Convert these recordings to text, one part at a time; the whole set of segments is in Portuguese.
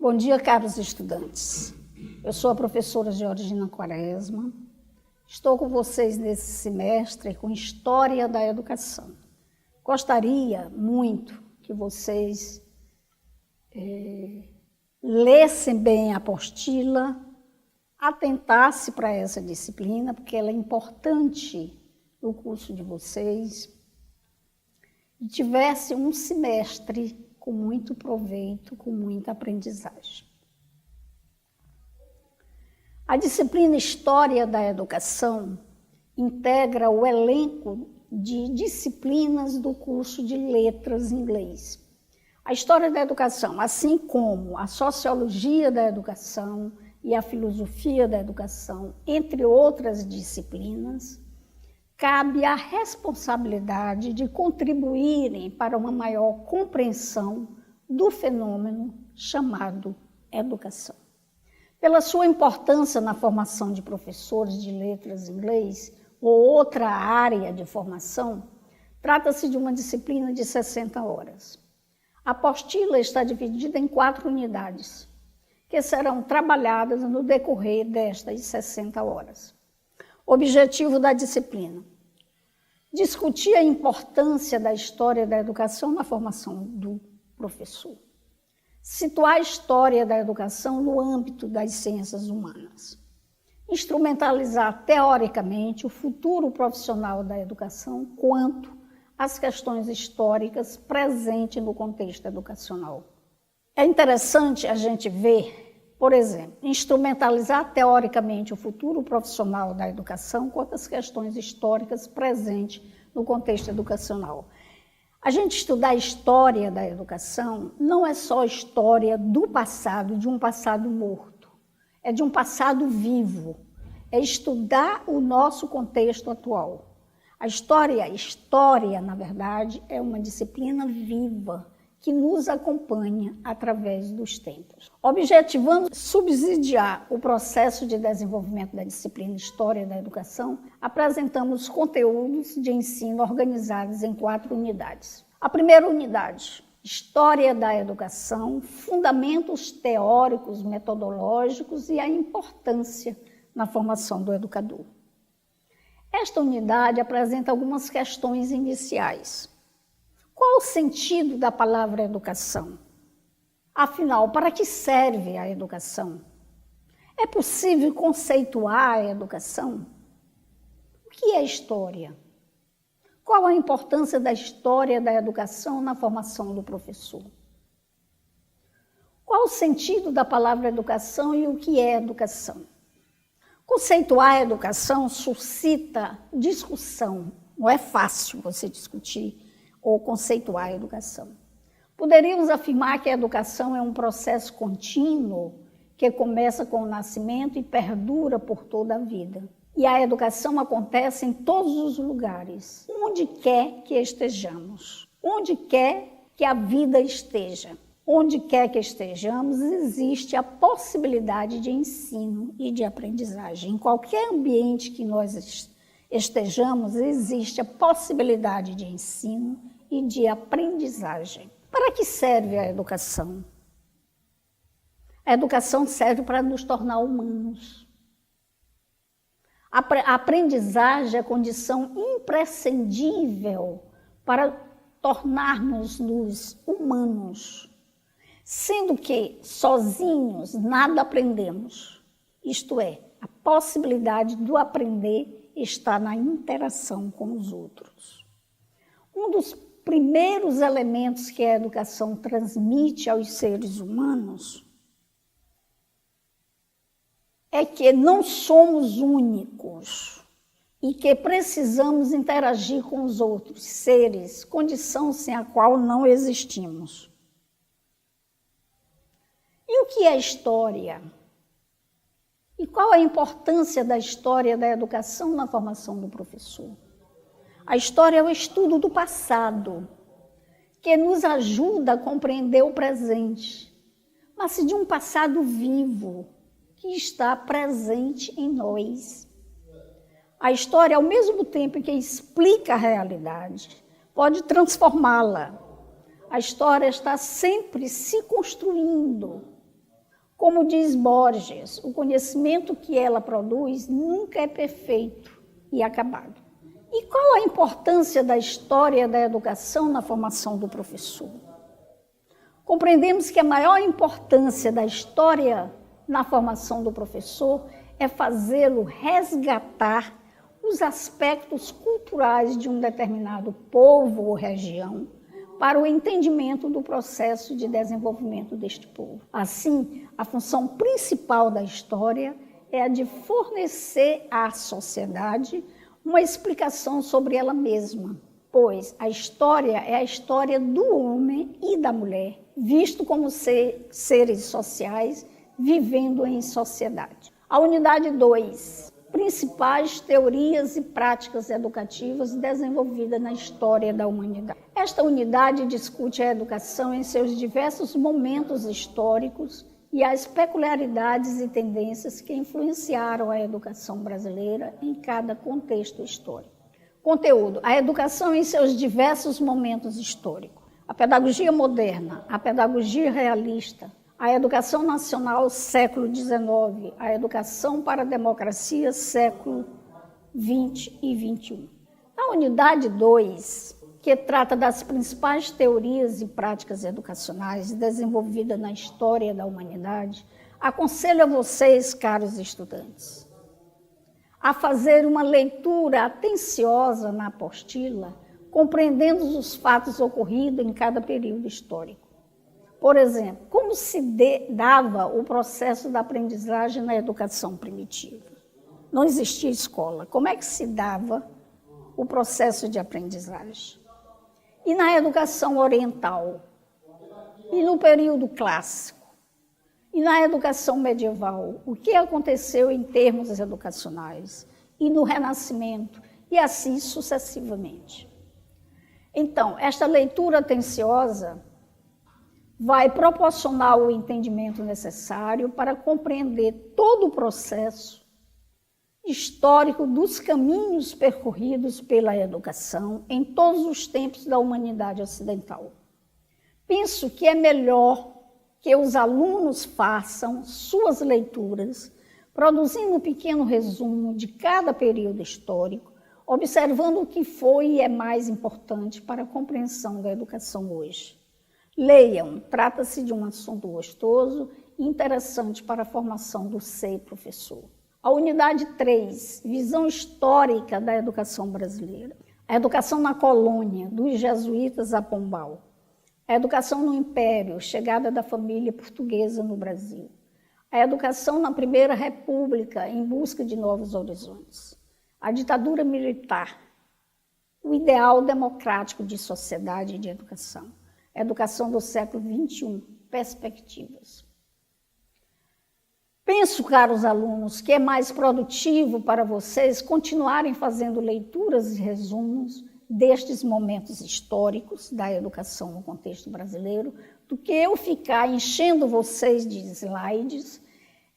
Bom dia, caros estudantes. Eu sou a professora Georgina Quaresma. Estou com vocês nesse semestre com História da Educação. Gostaria muito que vocês lessem bem a apostila, atentassem para essa disciplina, porque ela é importante no curso de vocês, e tivesse um semestre com muito proveito, com muita aprendizagem. A disciplina História da Educação integra o elenco de disciplinas do curso de Letras em Inglês. A História da Educação, assim como a Sociologia da Educação e a Filosofia da Educação, entre outras disciplinas, cabe a responsabilidade de contribuírem para uma maior compreensão do fenômeno chamado educação. Pela sua importância na formação de professores de letras em inglês ou outra área de formação, trata-se de uma disciplina de 60 horas. A apostila está dividida em 4 unidades, que serão trabalhadas no decorrer destas 60 horas. Objetivo da disciplina: discutir a importância da história da educação na formação do professor. Situar a história da educação no âmbito das ciências humanas. Instrumentalizar teoricamente o futuro profissional da educação quanto às questões históricas presentes no contexto educacional. É interessante a gente ver, por exemplo, instrumentalizar teoricamente o futuro profissional da educação quanto às questões históricas presentes no contexto educacional. A gente estudar a história da educação não é só história do passado, de um passado morto, é de um passado vivo, é estudar o nosso contexto atual. A história, na verdade, é uma disciplina viva, que nos acompanha através dos tempos. Objetivando subsidiar o processo de desenvolvimento da disciplina História da Educação, apresentamos conteúdos de ensino organizados em 4 unidades. A primeira unidade, História da Educação, fundamentos teóricos, metodológicos e a importância na formação do educador. Esta unidade apresenta algumas questões iniciais. Qual o sentido da palavra educação? Afinal, para que serve a educação? É possível conceituar a educação? O que é história? Qual a importância da história da educação na formação do professor? Qual o sentido da palavra educação e o que é educação? Conceituar a educação suscita discussão. Não é fácil você discutir ou conceituar a educação. Poderíamos afirmar que a educação é um processo contínuo que começa com o nascimento e perdura por toda a vida. E a educação acontece em todos os lugares, onde quer que estejamos, onde quer que a vida esteja. Onde quer que estejamos, existe a possibilidade de ensino e de aprendizagem. Em qualquer ambiente que nós estejamos, existe a possibilidade de ensino e de aprendizagem. Para que serve a educação? A educação serve para nos tornar humanos. A aprendizagem é condição imprescindível para tornarmos-nos humanos, sendo que sozinhos nada aprendemos. Isto é, a possibilidade do aprender está na interação com os outros. Um dos primeiros elementos que a educação transmite aos seres humanos é que não somos únicos e que precisamos interagir com os outros seres, condição sem a qual não existimos. E o que é história? E qual a importância da história da educação na formação do professor? A história é o estudo do passado, que nos ajuda a compreender o presente, mas de um passado vivo, que está presente em nós. A história, ao mesmo tempo que explica a realidade, pode transformá-la. A história está sempre se construindo Como diz Borges, o conhecimento que ela produz nunca é perfeito e acabado. E qual a importância da história da educação na formação do professor? Compreendemos que a maior importância da história na formação do professor é fazê-lo resgatar os aspectos culturais de um determinado povo ou região para o entendimento do processo de desenvolvimento deste povo. Assim, a função principal da história é a de fornecer à sociedade uma explicação sobre ela mesma, pois a história é a história do homem e da mulher, visto como seres sociais vivendo em sociedade. A unidade 2, principais teorias e práticas educativas desenvolvidas na história da humanidade. Esta unidade discute a educação em seus diversos momentos históricos e as peculiaridades e tendências que influenciaram a educação brasileira em cada contexto histórico. Conteúdo: a educação em seus diversos momentos históricos. A pedagogia moderna, a pedagogia realista, a educação nacional, século XIX, a educação para a democracia, século XX e XXI. A unidade 2, que trata das principais teorias e práticas educacionais desenvolvidas na história da humanidade, aconselho a vocês, caros estudantes, a fazer uma leitura atenciosa na apostila, compreendendo os fatos ocorridos em cada período histórico. Por exemplo, como se dava o processo da aprendizagem na educação primitiva? Não existia escola. Como é que se dava o processo de aprendizagem? E na educação oriental? E no período clássico? E na educação medieval? O que aconteceu em termos educacionais? E no Renascimento? E assim sucessivamente. Então, esta leitura atenciosa vai proporcionar o entendimento necessário para compreender todo o processo histórico dos caminhos percorridos pela educação em todos os tempos da humanidade ocidental. Penso que é melhor que os alunos façam suas leituras, produzindo um pequeno resumo de cada período histórico, observando o que foi e é mais importante para a compreensão da educação hoje. Leiam, trata-se de um assunto gostoso e interessante para a formação do ser professor. A unidade 3, visão histórica da educação brasileira. A educação na colônia, dos jesuítas a Pombal. A educação no Império, chegada da família portuguesa no Brasil. A educação na Primeira República, em busca de novos horizontes. A ditadura militar, o ideal democrático de sociedade e de educação. A educação do século XXI, perspectivas. Penso, caros alunos, que é mais produtivo para vocês continuarem fazendo leituras e resumos destes momentos históricos da educação no contexto brasileiro, do que eu ficar enchendo vocês de slides.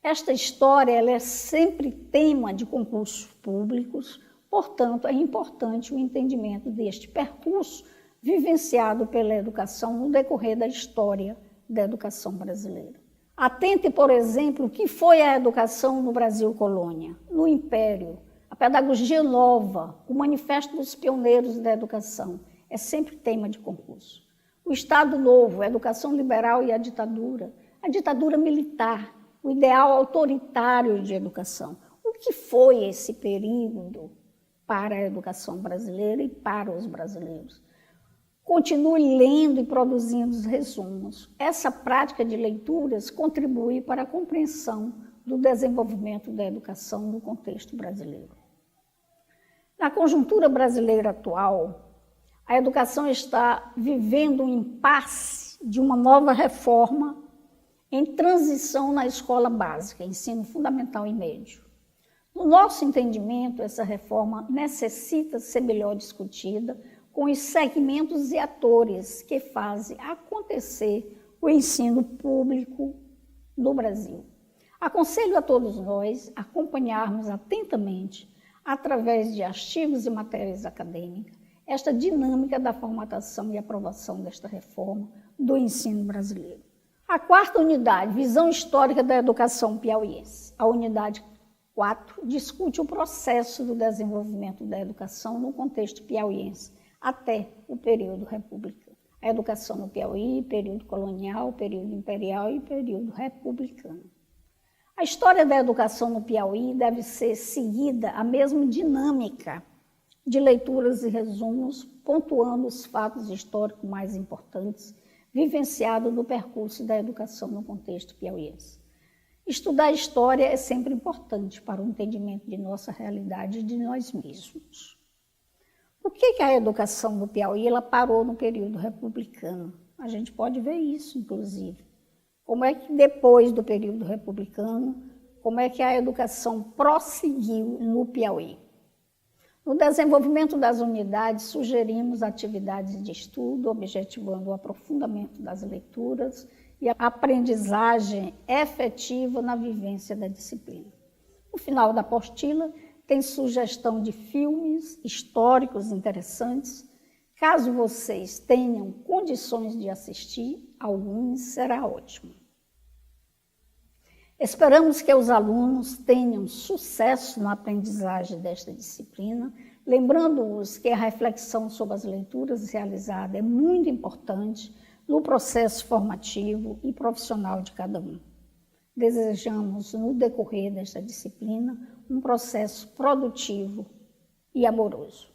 Esta história ela é sempre tema de concursos públicos, portanto, é importante o entendimento deste percurso vivenciado pela educação no decorrer da história da educação brasileira. Atente, por exemplo, o que foi a educação no Brasil colônia, no Império, a pedagogia nova, o manifesto dos pioneiros da educação, é sempre tema de concurso. O Estado Novo, a educação liberal e a ditadura militar, o ideal autoritário de educação. O que foi esse período para a educação brasileira e para os brasileiros? Continue lendo e produzindo os resumos. Essa prática de leituras contribui para a compreensão do desenvolvimento da educação no contexto brasileiro. Na conjuntura brasileira atual, a educação está vivendo um impasse de uma nova reforma em transição na escola básica, ensino fundamental e médio. No nosso entendimento, essa reforma necessita ser melhor discutida com os segmentos e atores que fazem acontecer o ensino público no Brasil. Aconselho a todos nós acompanharmos atentamente, através de artigos e matérias acadêmicas, esta dinâmica da formatação e aprovação desta reforma do ensino brasileiro. A quarta unidade, visão histórica da educação piauiense. A unidade 4 discute o processo do desenvolvimento da educação no contexto piauiense até o período republicano. A educação no Piauí, período colonial, período imperial e período republicano. A história da educação no Piauí deve ser seguida a mesma dinâmica de leituras e resumos, pontuando os fatos históricos mais importantes vivenciados no percurso da educação no contexto piauiense. Estudar história é sempre importante para o entendimento de nossa realidade e de nós mesmos. Por que a educação no Piauí ela parou no período republicano? A gente pode ver isso, inclusive. Como é que depois do período republicano, como é que a educação prosseguiu no Piauí? No desenvolvimento das unidades, sugerimos atividades de estudo, objetivando o aprofundamento das leituras e a aprendizagem efetiva na vivência da disciplina. No final da apostila, tem sugestão de filmes históricos interessantes. Caso vocês tenham condições de assistir, alguns será ótimo. Esperamos que os alunos tenham sucesso na aprendizagem desta disciplina, lembrando-os que a reflexão sobre as leituras realizadas é muito importante no processo formativo e profissional de cada um. Desejamos, no decorrer desta disciplina, um processo produtivo e amoroso.